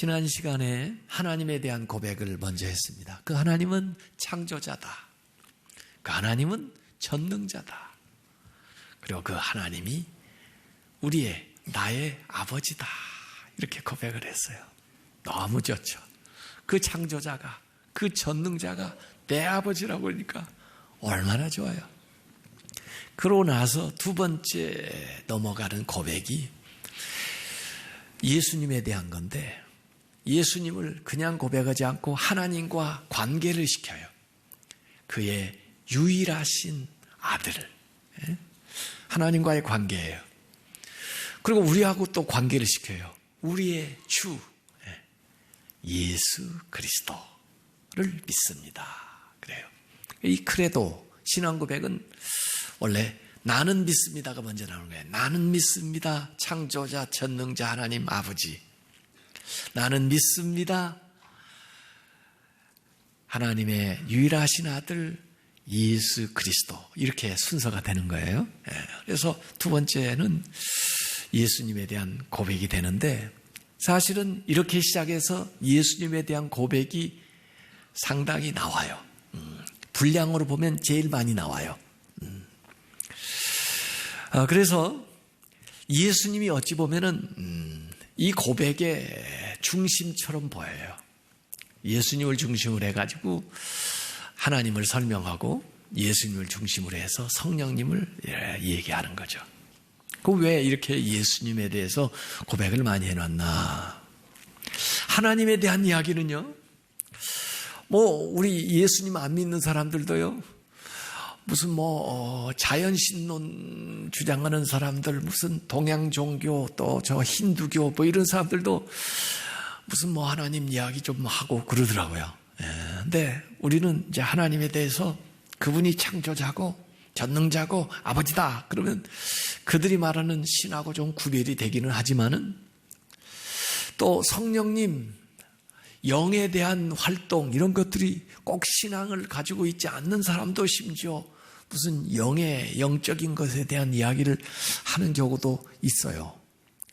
지난 시간에 하나님에 대한 고백을 먼저 했습니다. 그 하나님은 창조자다. 그 하나님은 전능자다. 그리고 그 하나님이 나의 아버지다. 이렇게 고백을 했어요. 너무 좋죠. 그 창조자가, 그 전능자가 내 아버지라고 하니까 얼마나 좋아요. 그러고 나서 두 번째 넘어가는 고백이 예수님에 대한 건데, 예수님을 그냥 고백하지 않고 하나님과 관계를 시켜요. 그의 유일하신 아들을. 하나님과의 관계예요. 그리고 우리하고 또 관계를 시켜요. 우리의 주 예수 그리스도를 믿습니다. 그래요. 이 크레도 신앙 고백은 원래 나는 믿습니다가 먼저 나오는 거예요. 나는 믿습니다. 창조자 전능자 하나님 아버지. 나는 믿습니다. 하나님의 유일하신 아들 예수 그리스도. 이렇게 순서가 되는 거예요. 그래서 두 번째는 예수님에 대한 고백이 되는데, 사실은 이렇게 시작해서 예수님에 대한 고백이 상당히 나와요. 분량으로 보면 제일 많이 나와요. 그래서 예수님이 어찌 보면은 이 고백의 중심처럼 보여요. 예수님을 중심으로 해가지고 하나님을 설명하고 예수님을 중심으로 해서 성령님을 얘기하는 거죠. 그 왜 이렇게 예수님에 대해서 고백을 많이 해놨나? 하나님에 대한 이야기는요, 우리 예수님 안 믿는 사람들도요, 무슨 자연신론 주장하는 사람들, 무슨 동양 종교, 또 저 힌두교, 이런 사람들도 무슨 하나님 이야기 좀 하고 그러더라고요. 근데 우리는 이제 하나님에 대해서 그분이 창조자고 전능자고 아버지다. 그러면 그들이 말하는 신하고 좀 구별이 되기는 하지만은, 또 성령님, 영에 대한 활동, 이런 것들이 꼭 신앙을 가지고 있지 않는 사람도 심지어 무슨 영적인 것에 대한 이야기를 하는 경우도 있어요.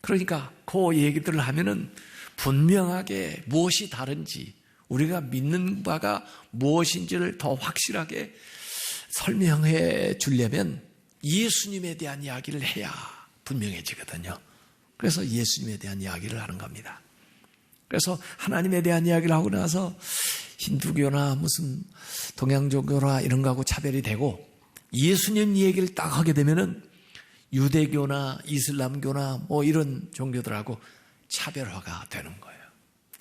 그러니까 그 얘기들을 하면은 분명하게 무엇이 다른지, 우리가 믿는 바가 무엇인지를 더 확실하게 설명해 주려면 예수님에 대한 이야기를 해야 분명해지거든요. 그래서 예수님에 대한 이야기를 하는 겁니다. 그래서 하나님에 대한 이야기를 하고 나서 힌두교나 무슨 동양종교나 이런 거하고 차별이 되고, 예수님 얘기를 딱 하게 되면은 유대교나 이슬람교나 이런 종교들하고 차별화가 되는 거예요.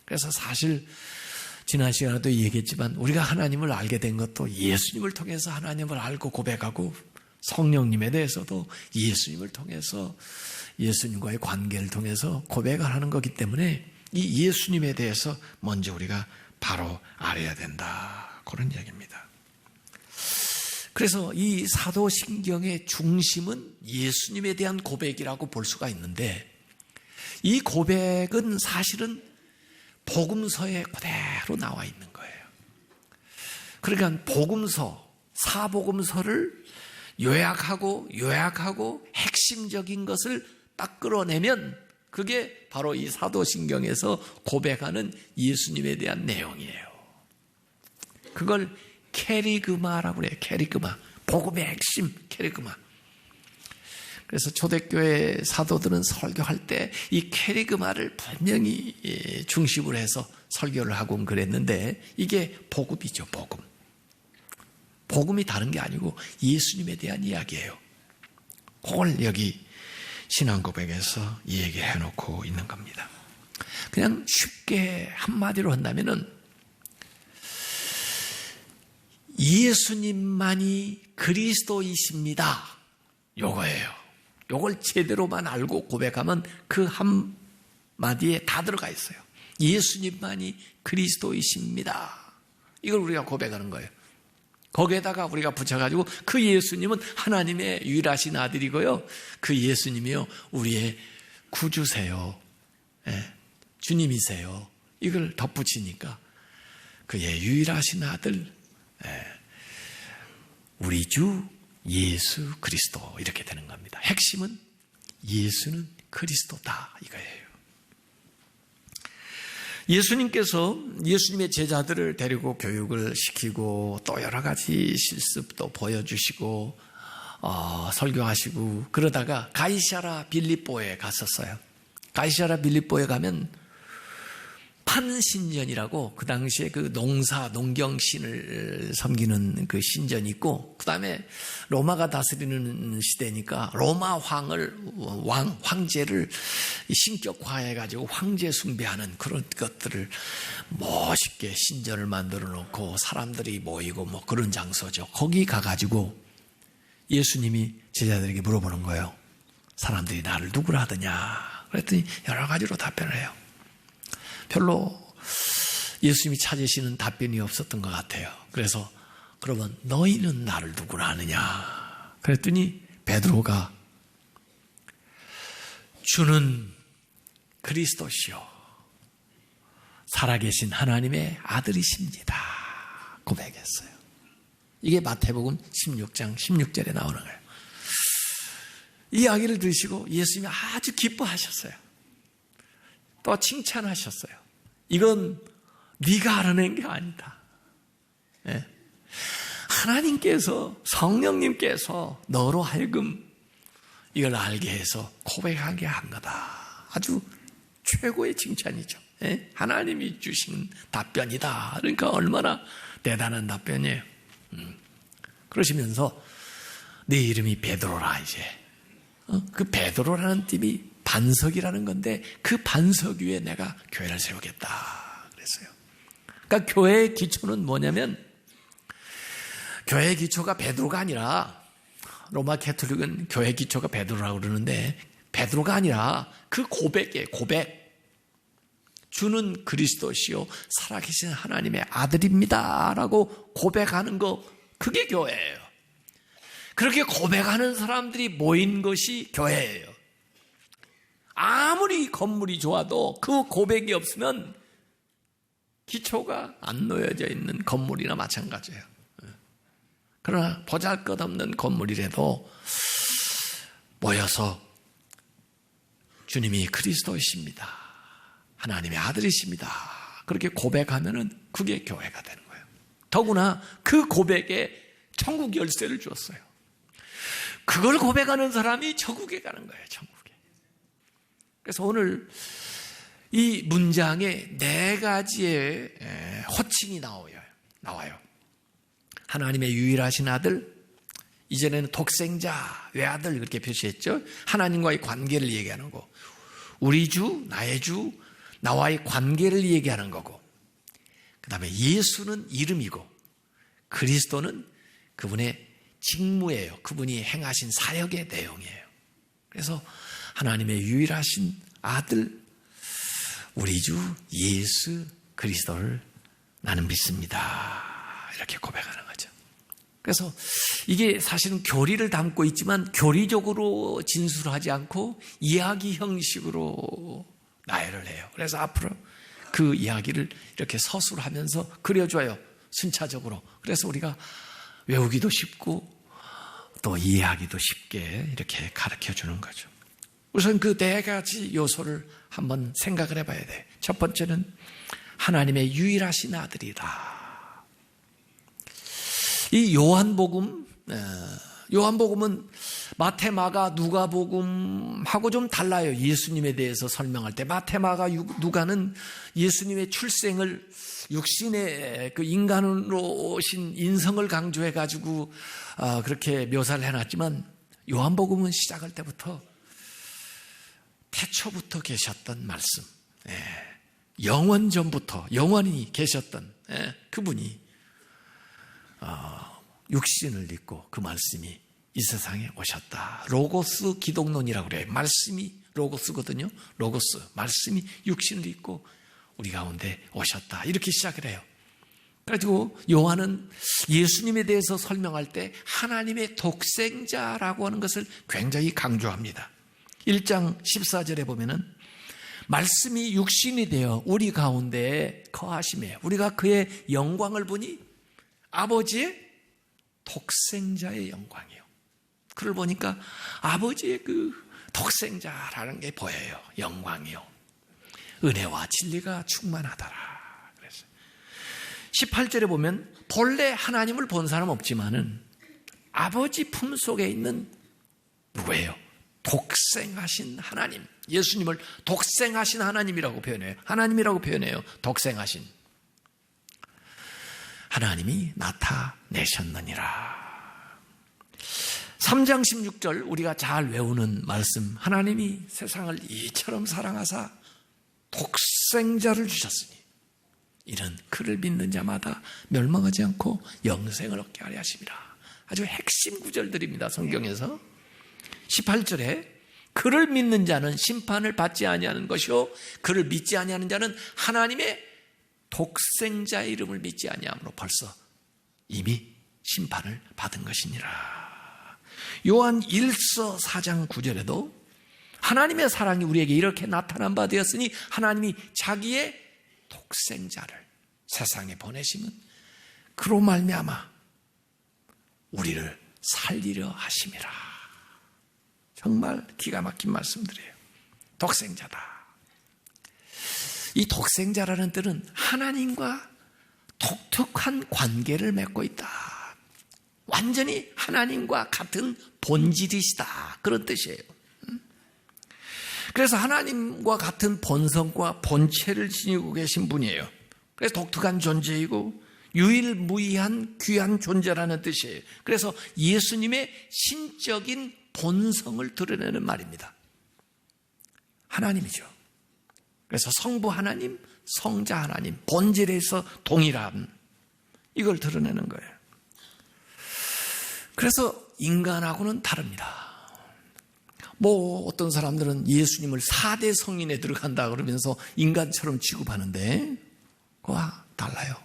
그래서 사실 지난 시간에도 얘기했지만, 우리가 하나님을 알게 된 것도 예수님을 통해서 하나님을 알고 고백하고, 성령님에 대해서도 예수님을 통해서, 예수님과의 관계를 통해서 고백을 하는 거기 때문에 이 예수님에 대해서 먼저 우리가 바로 알아야 된다. 그런 이야기입니다. 그래서 이 사도신경의 중심은 예수님에 대한 고백이라고 볼 수가 있는데, 이 고백은 사실은 복음서에 그대로 나와 있는 거예요. 그러니까 복음서, 사복음서를 요약하고 핵심적인 것을 딱 끌어내면 그게 바로 이 사도신경에서 고백하는 예수님에 대한 내용이에요. 그걸 캐리그마라고 그래요. 캐리그마. 복음의 핵심 캐리그마. 그래서 초대교회 사도들은 설교할 때 이 캐리그마를 분명히 중심으로 해서 설교를 하곤 그랬는데, 이게 복음이죠, 복음. 복음이 다른 게 아니고 예수님에 대한 이야기예요. 그걸 여기 신앙 고백에서 얘기해 놓고 있는 겁니다. 그냥 쉽게 한마디로 한다면은, 예수님만이 그리스도이십니다. 요거예요. 요걸 제대로만 알고 고백하면 그 한마디에 다 들어가 있어요. 예수님만이 그리스도이십니다. 이걸 우리가 고백하는 거예요. 거기에다가 우리가 붙여가지고 그 예수님은 하나님의 유일하신 아들이고요, 그 예수님이요 우리의 구주세요, 주님이세요. 이걸 덧붙이니까 그의 유일하신 아들, 우리 주 예수 그리스도, 이렇게 되는 겁니다. 핵심은 예수는 그리스도다, 이거예요. 예수님의 제자들을 데리고 교육을 시키고 또 여러 가지 실습도 보여주시고 설교하시고 그러다가 가이사랴 빌립보에 갔었어요. 가이사랴 빌립보에 가면 판신전이라고 그 당시에 그 농경신을 섬기는 그 신전이 있고, 그 다음에 로마가 다스리는 시대니까 로마 황제를 신격화해가지고 황제 숭배하는 그런 것들을 멋있게 신전을 만들어 놓고 사람들이 모이고 뭐 그런 장소죠. 거기 가가지고 예수님이 제자들에게 물어보는 거예요. 사람들이 나를 누구라 하더냐? 그랬더니 여러 가지로 답변을 해요. 별로 예수님이 찾으시는 답변이 없었던 것 같아요. 그래서 그러면 너희는 나를 누구라 하느냐? 그랬더니 베드로가 주는 그리스도시요 살아계신 하나님의 아들이십니다. 고백했어요. 이게 마태복음 16장 16절에 나오는 거예요. 이 이야기를 들으시고 예수님이 아주 기뻐하셨어요. 또 칭찬하셨어요. 이건 네가 알아낸 게 아니다. 네. 하나님께서 성령님께서 너로 하여금 이걸 알게 해서 고백하게 한 거다. 아주 최고의 칭찬이죠. 네. 하나님이 주신 답변이다. 그러니까 얼마나 대단한 답변이에요. 그러시면서 네 이름이 베드로라 이제. 그 베드로라는 띠이 반석이라는 건데 그 반석 위에 내가 교회를 세우겠다 그랬어요. 그러니까 교회의 기초는 뭐냐면 교회의 기초가 베드로가 아니라 로마 캐톨릭은 교회 기초가 베드로라고 그러는데 베드로가 아니라 그 고백이에요. 고백. 주는 그리스도시요 살아계신 하나님의 아들입니다 라고 고백하는 거 그게 교회예요. 그렇게 고백하는 사람들이 모인 것이 교회예요. 아무리 건물이 좋아도 그 고백이 없으면 기초가 안 놓여져 있는 건물이나 마찬가지예요. 그러나 보잘것없는 건물이라도 모여서 주님이 그리스도이십니다. 하나님의 아들이십니다. 그렇게 고백하면은 그게 교회가 되는 거예요. 더구나 그 고백에 천국 열쇠를 주었어요. 그걸 고백하는 사람이 천국에 가는 거예요. 천국에. 그래서 오늘 이 문장에 4가지의 호칭이 나와요. 하나님의 유일하신 아들, 이전에는 독생자, 외아들 그렇게 표시했죠. 하나님과의 관계를 얘기하는 거. 우리 주, 나의 주, 나와의 관계를 얘기하는 거고, 그 다음에 예수는 이름이고 그리스도는 그분의 직무예요. 그분이 행하신 사역의 내용이에요. 그래서 하나님의 유일하신 아들, 우리 주 예수 그리스도를 나는 믿습니다. 이렇게 고백하는 거죠. 그래서 이게 사실은 교리를 담고 있지만 교리적으로 진술하지 않고 이야기 형식으로 나열을 해요. 그래서 앞으로 그 이야기를 이렇게 서술하면서 그려줘요. 순차적으로. 그래서 우리가 외우기도 쉽고 또 이해하기도 쉽게 이렇게 가르쳐주는 거죠. 우선 그 4가지 요소를 한번 생각을 해봐야 돼요. 첫 번째는 하나님의 유일하신 아들이다. 이 요한복음은 마태, 마가, 누가복음하고 좀 달라요. 예수님에 대해서 설명할 때 마태, 마가, 누가는 예수님의 출생을 육신의 그 인간으로 오신 인성을 강조해 가지고 그렇게 묘사를 해놨지만 요한복음은 시작할 때부터 태초부터 계셨던 말씀, 영원 전부터 영원히 계셨던 그분이 육신을 입고 그 말씀이 이 세상에 오셨다. 로고스 기독론이라고 그래요. 말씀이 로고스거든요. 로고스, 말씀이 육신을 입고 우리 가운데 오셨다. 이렇게 시작을 해요. 그래가지고 요한은 예수님에 대해서 설명할 때 하나님의 독생자라고 하는 것을 굉장히 강조합니다. 1장 14절에 보면은 말씀이 육신이 되어 우리 가운데 거하심에 우리가 그의 영광을 보니 아버지의 독생자의 영광이요. 그걸 보니까 아버지의 그 독생자라는 게 보여요. 영광이요. 은혜와 진리가 충만하더라. 그래서 18절에 보면 본래 하나님을 본 사람 없지만은 아버지 품속에 있는 누구예요? 독생하신 하나님, 예수님을 독생하신 하나님이라고 표현해요. 하나님이라고 표현해요. 독생하신 하나님이 나타내셨느니라. 3장 16절 우리가 잘 외우는 말씀, 하나님이 세상을 이처럼 사랑하사 독생자를 주셨으니 이는 그를 믿는 자마다 멸망하지 않고 영생을 얻게 하려 하심이라. 아주 핵심 구절들입니다. 성경에서 18절에 그를 믿는 자는 심판을 받지 아니하는 것이요 그를 믿지 아니하는 자는 하나님의 독생자의 이름을 믿지 아니함으로 벌써 이미 심판을 받은 것이니라. 요한 1서 4장 9절에도 하나님의 사랑이 우리에게 이렇게 나타난 바 되었으니 하나님이 자기의 독생자를 세상에 보내심은 그로 말미암아 우리를 살리려 하심이라. 정말 기가 막힌 말씀들이에요. 독생자다. 이 독생자라는 뜻은 하나님과 독특한 관계를 맺고 있다. 완전히 하나님과 같은 본질이시다. 그런 뜻이에요. 그래서 하나님과 같은 본성과 본체를 지니고 계신 분이에요. 그래서 독특한 존재이고 유일무이한 귀한 존재라는 뜻이에요. 그래서 예수님의 신적인 본성을 드러내는 말입니다. 하나님이죠. 그래서 성부 하나님, 성자 하나님, 본질에서 동일함, 이걸 드러내는 거예요. 그래서 인간하고는 다릅니다. 어떤 사람들은 예수님을 4대 성인에 들어간다 그러면서 인간처럼 취급하는데 그와 달라요.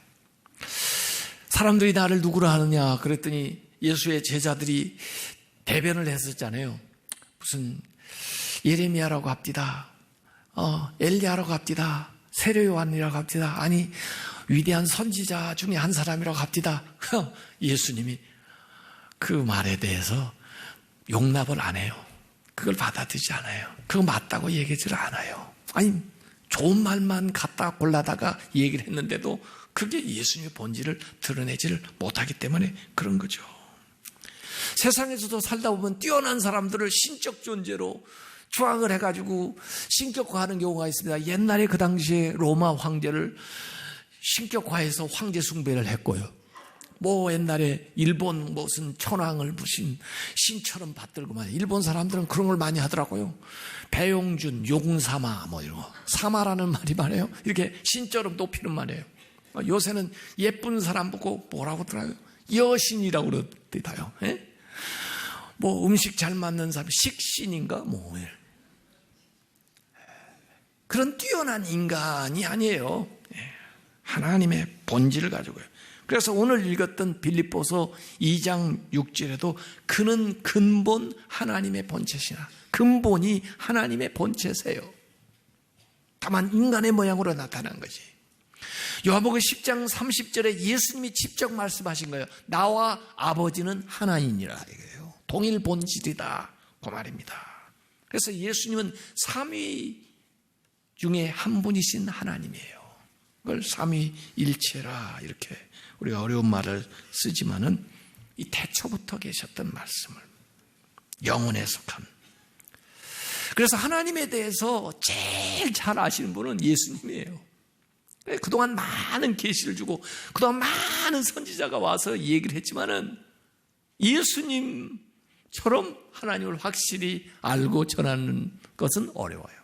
사람들이 나를 누구라 하느냐 그랬더니 예수의 제자들이 대변을 했었잖아요. 무슨 예레미야라고 합디다. 엘리야라고 합디다. 세례 요한이라고 합디다. 아니 위대한 선지자 중에 한 사람이라고 합디다. 예수님이 그 말에 대해서 용납을 안 해요. 그걸 받아들이지 않아요. 그거 맞다고 얘기하지 않아요. 아니 좋은 말만 갖다 골라다가 얘기를 했는데도 그게 예수님의 본질을 드러내지를 못하기 때문에 그런 거죠. 세상에서도 살다 보면 뛰어난 사람들을 신적 존재로 추앙을 해가지고 신격화하는 경우가 있습니다. 옛날에 그 당시에 로마 황제를 신격화해서 황제 숭배를 했고요. 옛날에 일본 무슨 천황을 무슨 신처럼 받들고만 일본 사람들은 그런 걸 많이 하더라고요. 배용준, 용사마 이런 거. 사마라는 말이 말이에요. 이렇게 신처럼 높이는 말이에요. 요새는 예쁜 사람 보고 뭐라고 하더라고요? 여신이라고 그러더라고요. 음식 잘 맞는 사람 식신인가? 그런 뛰어난 인간이 아니에요. 하나님의 본질을 가지고요. 그래서 오늘 읽었던 빌립보서 2장 6절에도 그는 근본 하나님의 본체시나 근본이 하나님의 본체세요. 다만 인간의 모양으로 나타난 거지. 요한복음 10장 30절에 예수님이 직접 말씀하신 거예요. 나와 아버지는 하나이니라 이거예요. 동일 본질이다 그 말입니다. 그래서 예수님은 삼위 중에 한 분이신 하나님이에요. 그걸 삼위일체라 이렇게 우리가 어려운 말을 쓰지만은 이 태초부터 계셨던 말씀을 영혼에 속한. 그래서 하나님에 대해서 제일 잘 아시는 분은 예수님이에요. 그동안 많은 계시를 주고 그동안 많은 선지자가 와서 얘기를 했지만은 예수님처럼 하나님을 확실히 알고 전하는 것은 어려워요.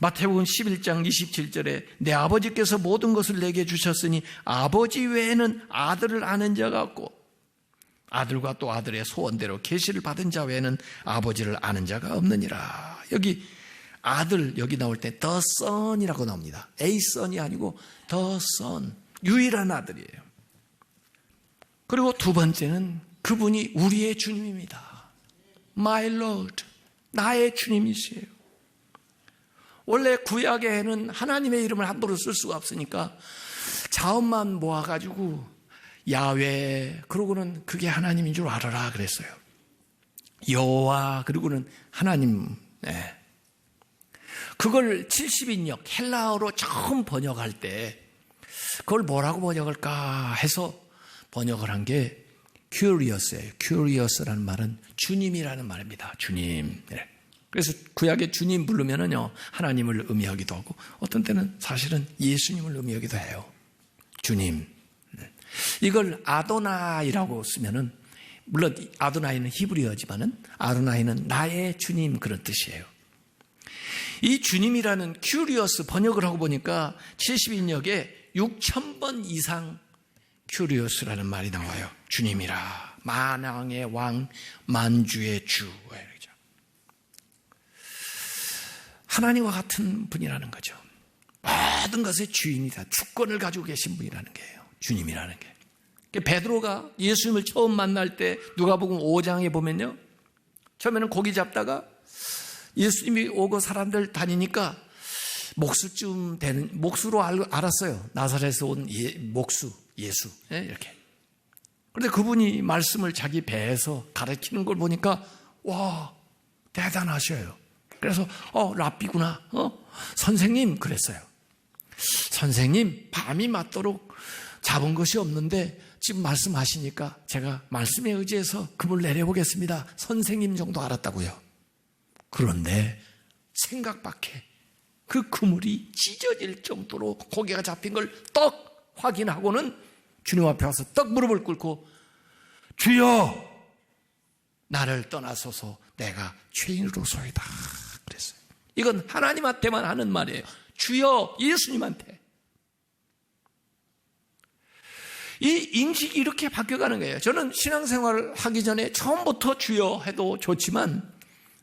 마태복음 11장 27절에 내 아버지께서 모든 것을 내게 주셨으니 아버지 외에는 아들을 아는 자가 없고 아들과 또 아들의 소원대로 계시를 받은 자 외에는 아버지를 아는 자가 없느니라. 여기 아들 여기 나올 때 the son이라고 나옵니다. A son이 아니고 the son, 유일한 아들이에요. 그리고 두 번째는 그분이 우리의 주님입니다. My Lord, 나의 주님이시에요. 원래 구약에는 하나님의 이름을 함부로 쓸 수가 없으니까 자음만 모아가지고 야훼 그러고는 그게 하나님인 줄 알아라 그랬어요. 여호와 그리고는 하나님. 그걸 70인역 헬라어로 처음 번역할 때 그걸 뭐라고 번역할까 해서 번역을 한 게 curious예요. curious라는 말은 주님이라는 말입니다. 주님. 그래서 구약에 주님 부르면은요, 하나님을 의미하기도 하고 어떤 때는 사실은 예수님을 의미하기도 해요. 주님. 이걸 아도나이라고 쓰면은, 물론 아도나이는 히브리어지만은 아도나이는 나의 주님 그런 뜻이에요. 이 주님이라는 큐리어스 번역을 하고 보니까 70인역에 6,000번 이상 큐리어스라는 말이 나와요. 주님이라, 만왕의 왕, 만주의 주. 하나님과 같은 분이라는 거죠. 모든 것의 주인이다. 주권을 가지고 계신 분이라는 게예요. 주님이라는 게. 베드로가 예수님을 처음 만날 때 누가복음 5장에 보면요, 처음에는 고기 잡다가 예수님이 오고 사람들 다니니까 목수쯤 되는, 목수로 알았어요. 나사렛에서 온 목수, 예수. 이렇게. 그런데 그분이 말씀을 자기 배에서 가르치는 걸 보니까, 와, 대단하셔요. 그래서, 랍비구나. 선생님, 그랬어요. 선생님, 밤이 맞도록 잡은 것이 없는데 지금 말씀하시니까 제가 말씀에 의지해서 금을 내려보겠습니다. 선생님 정도 알았다고요. 그런데 생각 밖에 그 그물이 찢어질 정도로 고개가 잡힌 걸 떡 확인하고는 주님 앞에 와서 떡 무릎을 꿇고, 주여, 나를 떠나소서, 내가 죄인으로소이다 그랬어요. 이건 하나님한테만 하는 말이에요. 주여, 예수님한테. 이 인식이 이렇게 바뀌어가는 거예요. 저는 신앙생활을 하기 전에 처음부터 주여 해도 좋지만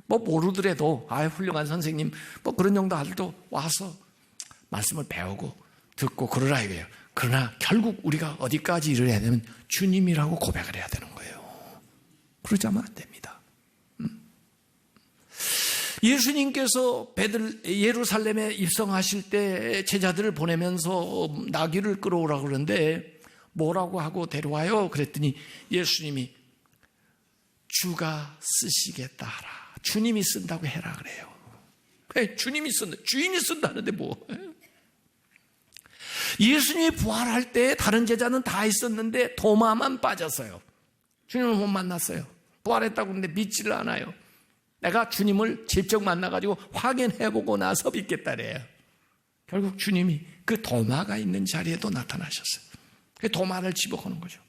모르더라도 훌륭한 선생님 그런 정도 아들도 와서 말씀을 배우고 듣고 그러라 이거예요. 그러나 결국 우리가 어디까지 일을 해야 되면 주님이라고 고백을 해야 되는 거예요. 그러지 않으면 안 됩니다. 예수님께서 예루살렘에 입성하실 때 제자들을 보내면서 나귀를 끌어오라고 그러는데 뭐라고 하고 데려와요? 그랬더니 예수님이 주가 쓰시겠다 하라. 주님이 쓴다고 해라 그래요. 주님이 쓴다. 주인이 쓴다는데 뭐. 예수님이 부활할 때 다른 제자는 다 있었는데 도마만 빠졌어요. 주님을 못 만났어요. 부활했다고 하는데 믿지를 않아요. 내가 주님을 직접 만나가지고 확인해보고 나서 믿겠다 그래요. 결국 주님이 그 도마가 있는 자리에도 나타나셨어요. 그 도마를 집어거는 거죠.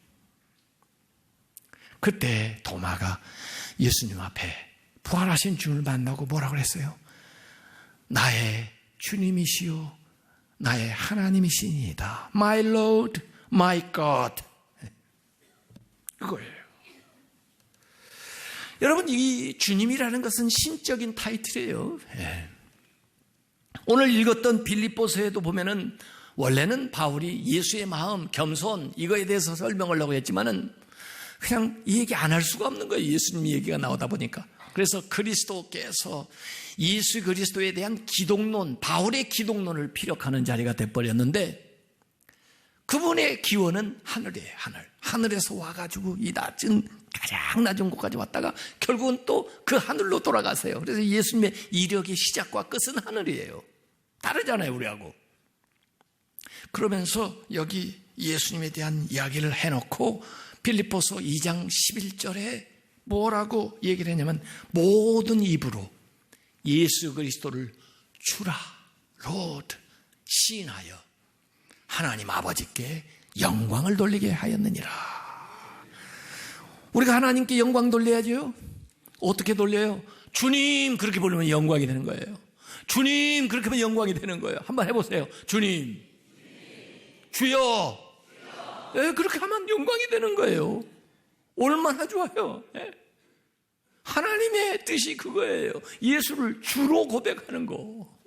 그때 도마가 예수님 앞에 부활하신 주를 만나고 뭐라고 그랬어요? 나의 주님이시요 나의 하나님이시니이다. My Lord, my God. 이거예요. 여러분, 이 주님이라는 것은 신적인 타이틀이에요. 오늘 읽었던 빌립보서에도 보면은 원래는 바울이 예수의 마음, 겸손 이거에 대해서 설명을 하려고 했지만은 그냥 이 얘기 안 할 수가 없는 거예요. 예수님 얘기가 나오다 보니까. 그래서 그리스도께서 예수 그리스도에 대한 기독론, 바울의 기독론을 피력하는 자리가 돼버렸는데 그분의 기원은 하늘이에요. 하늘에서 와가지고 이 낮은, 가장 낮은 곳까지 왔다가 결국은 또 그 하늘로 돌아가세요. 그래서 예수님의 이력의 시작과 끝은 하늘이에요. 다르잖아요, 우리하고. 그러면서 여기 예수님에 대한 이야기를 해놓고 빌립보서 2장 11절에 뭐라고 얘기를 했냐면 모든 입으로 예수 그리스도를 주라, 로드, 시인하여 하나님 아버지께 영광을 돌리게 하였느니라. 우리가 하나님께 영광 돌려야죠. 어떻게 돌려요? 주님 그렇게 부르면 영광이 되는 거예요. 주님 그렇게 하면 영광이 되는 거예요. 한번 해보세요. 주님, 주여. 그렇게 하면 영광이 되는 거예요. 얼마나 좋아요. 하나님의 뜻이 그거예요. 예수를 주로 고백하는 거.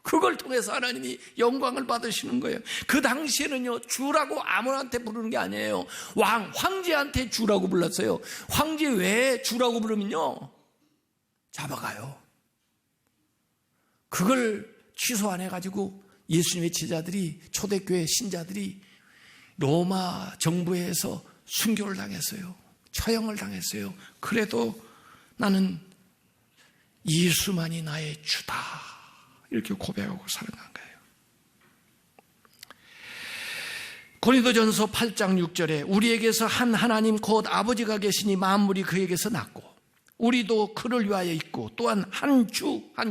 그걸 통해서 하나님이 영광을 받으시는 거예요. 그 당시에는요, 주라고 아무한테 부르는 게 아니에요. 황제한테 주라고 불렀어요. 황제 외에 주라고 부르면요, 잡아가요. 그걸 취소 안 해가지고 예수님의 제자들이, 초대교회 신자들이 로마 정부에서 순교를 당했어요. 처형을 당했어요. 그래도 나는 예수만이 나의 주다. 이렇게 고백하고 살아간 거예요. 고린도전서 8장 6절에 우리에게서 한 하나님 곧 아버지가 계시니 만물이 그에게서 났고 우리도 그를 위하여 있고 또한 한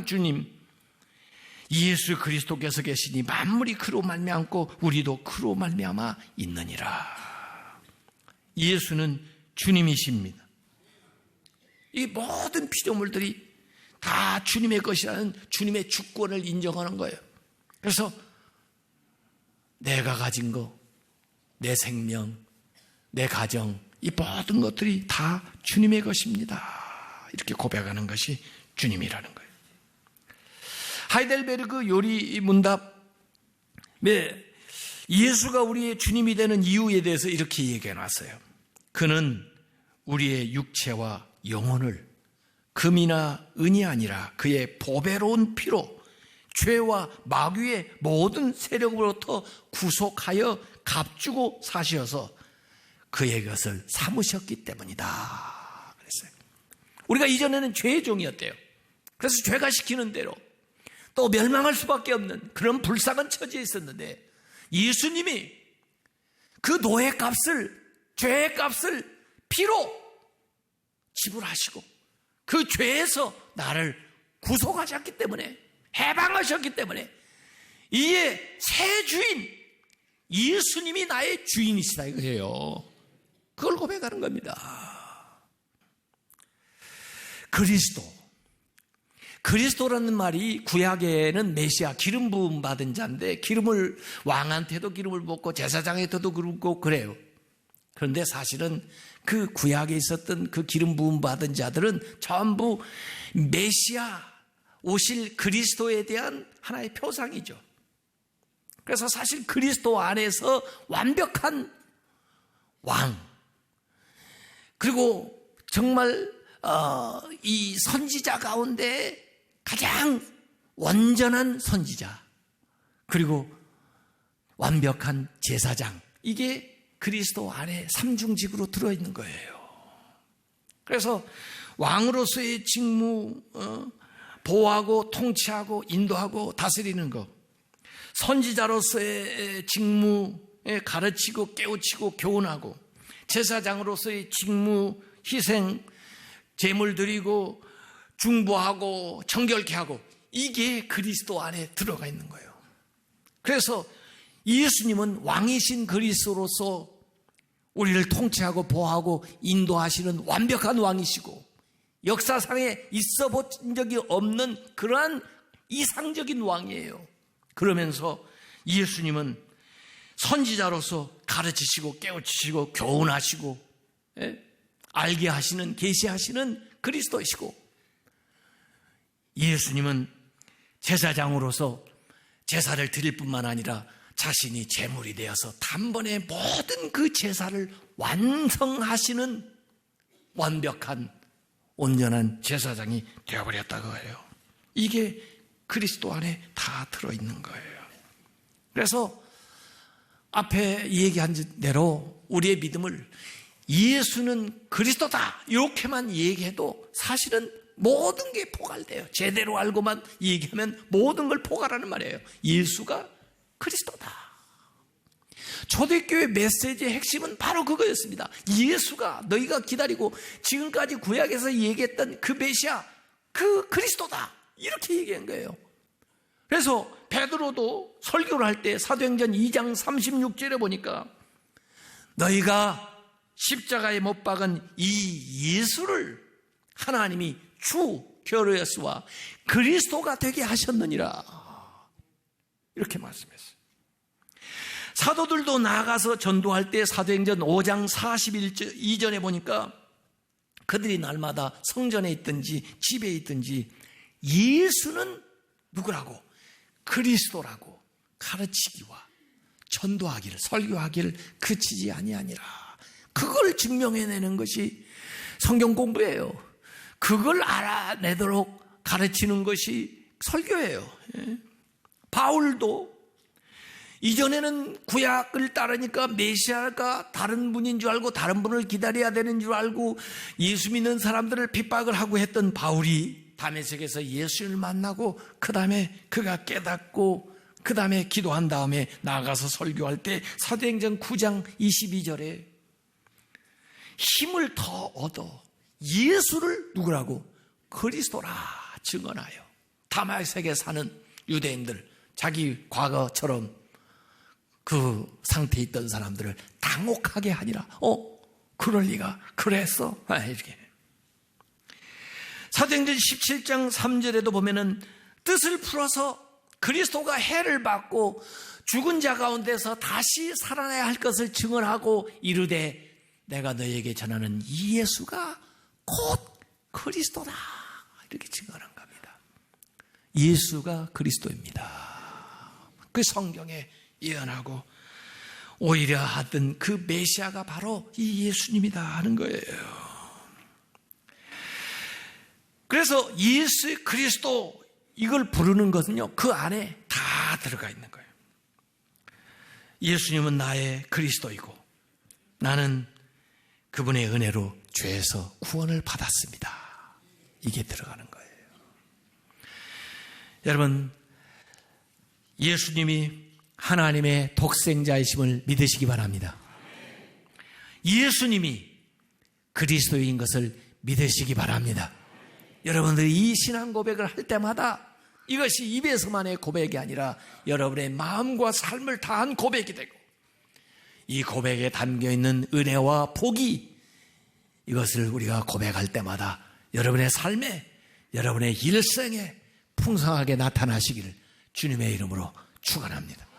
주님 예수 그리스도께서 계시니 만물이 그로 말미암고 우리도 그로 말미암아 있느니라. 예수는 주님이십니다. 이 모든 피조물들이 다 주님의 것이라는 주님의 주권을 인정하는 거예요. 그래서 내가 가진 거, 내 생명, 내 가정, 이 모든 것들이 다 주님의 것입니다. 이렇게 고백하는 것이 주님이라는 거예요. 하이델베르그 요리 문답에 예수가 우리의 주님이 되는 이유에 대해서 이렇게 얘기해 놨어요. 그는 우리의 육체와 영혼을 금이나 은이 아니라 그의 보배로운 피로 죄와 마귀의 모든 세력으로부터 구속하여 값주고 사시어서 그의 것을 삼으셨기 때문이다 그랬어요. 우리가 이전에는 죄의 종이었대요. 그래서 죄가 시키는 대로 또 멸망할 수밖에 없는 그런 불쌍한 처지에 있었는데 예수님이 그 노예 값을, 죄의 값을 피로 지불하시고 그 죄에서 나를 구속하셨기 때문에, 해방하셨기 때문에 이에 새 주인 예수님이 나의 주인이시다 이거예요. 그걸 고백하는 겁니다. 그리스도라는 말이 구약에는 메시아, 기름 부음 받은 자인데 기름을 왕한테도 기름을 붓고 제사장한테도 기름을 붓고 그래요. 그런데 사실은 그 구약에 있었던 그 기름 부음 받은 자들은 전부 메시아 오실 그리스도에 대한 하나의 표상이죠. 그래서 사실 그리스도 안에서 완벽한 왕, 그리고 정말 이 선지자 가운데 가장 완전한 선지자, 그리고 완벽한 제사장, 이게 그리스도 안에 삼중직으로 들어있는 거예요. 그래서 왕으로서의 직무, 보호하고 통치하고 인도하고 다스리는 것, 선지자로서의 직무에 가르치고 깨우치고 교훈하고, 제사장으로서의 직무, 희생, 제물 드리고 중보하고 정결케 하고, 이게 그리스도 안에 들어가 있는 거예요. 그래서 예수님은 왕이신 그리스도로서 우리를 통치하고 보호하고 인도하시는 완벽한 왕이시고 역사상에 있어 본 적이 없는 그러한 이상적인 왕이에요. 그러면서 예수님은 선지자로서 가르치시고 깨우치시고 교훈하시고 알게 하시는, 계시하시는 그리스도이시고, 예수님은 제사장으로서 제사를 드릴 뿐만 아니라 자신이 제물이 되어서 단번에 모든 그 제사를 완성하시는 완벽한 온전한 제사장이 되어버렸다고 해요. 이게 그리스도 안에 다 들어있는 거예요. 그래서 앞에 얘기한 대로 우리의 믿음을 예수는 그리스도다 이렇게만 얘기해도 사실은 모든 게 포괄돼요. 제대로 알고만 얘기하면 모든 걸 포괄하는 말이에요. 예수가 그리스도다. 초대교회 메시지의 핵심은 바로 그거였습니다. 예수가 너희가 기다리고 지금까지 구약에서 얘기했던 그 메시아, 그 그리스도다, 이렇게 얘기한 거예요. 그래서 베드로도 설교를 할 때 사도행전 2장 36절에 보니까 너희가 십자가에 못 박은 이 예수를 하나님이 주 교로에스와 그리스도가 되게 하셨느니라, 이렇게 말씀했어요. 사도들도 나아가서 전도할 때 사도행전 5장 41절 보니까 그들이 날마다 성전에 있든지 집에 있든지 예수는 누구라고? 그리스도라고 가르치기와 전도하기를, 설교하기를 그치지 아니하니라. 그걸 증명해내는 것이 성경 공부예요. 그걸 알아내도록 가르치는 것이 설교예요. 바울도 이전에는 구약을 따르니까 메시아가 다른 분인 줄 알고 다른 분을 기다려야 되는 줄 알고 예수 믿는 사람들을 핍박을 하고 했던 바울이 다메섹에서 예수님을 만나고 그 다음에 그가 깨닫고 그 다음에 기도한 다음에 나가서 설교할 때 사도행전 9장 22절에 힘을 더 얻어 예수를 누구라고? 그리스도라 증언하여. 다메섹에 사는 유대인들, 자기 과거처럼 그 상태에 있던 사람들을 당혹하게 하니라. 그럴 리가, 그랬어? 이렇게. 사도행전 17장 3절에도 보면은 뜻을 풀어서 그리스도가 해를 받고 죽은 자 가운데서 다시 살아나야 할 것을 증언하고 이르되 내가 너에게 전하는 이 예수가 곧 그리스도다. 이렇게 증언한 겁니다. 예수가 그리스도입니다. 그 성경에 예언하고 오히려 하던 그 메시아가 바로 이 예수님이다 하는 거예요. 그래서 예수 그리스도 이걸 부르는 것은요, 그 안에 다 들어가 있는 거예요. 예수님은 나의 그리스도이고 나는 그분의 은혜로 죄에서 구원을 받았습니다. 이게 들어가는 거예요. 여러분, 예수님이 하나님의 독생자이심을 믿으시기 바랍니다. 예수님이 그리스도인 것을 믿으시기 바랍니다. 여러분들이 이 신앙 고백을 할 때마다 이것이 입에서만의 고백이 아니라 여러분의 마음과 삶을 다한 고백이 되고 이 고백에 담겨있는 은혜와 복이 이것을 우리가 고백할 때마다 여러분의 삶에, 여러분의 일생에 풍성하게 나타나시기를 주님의 이름으로 축원합니다.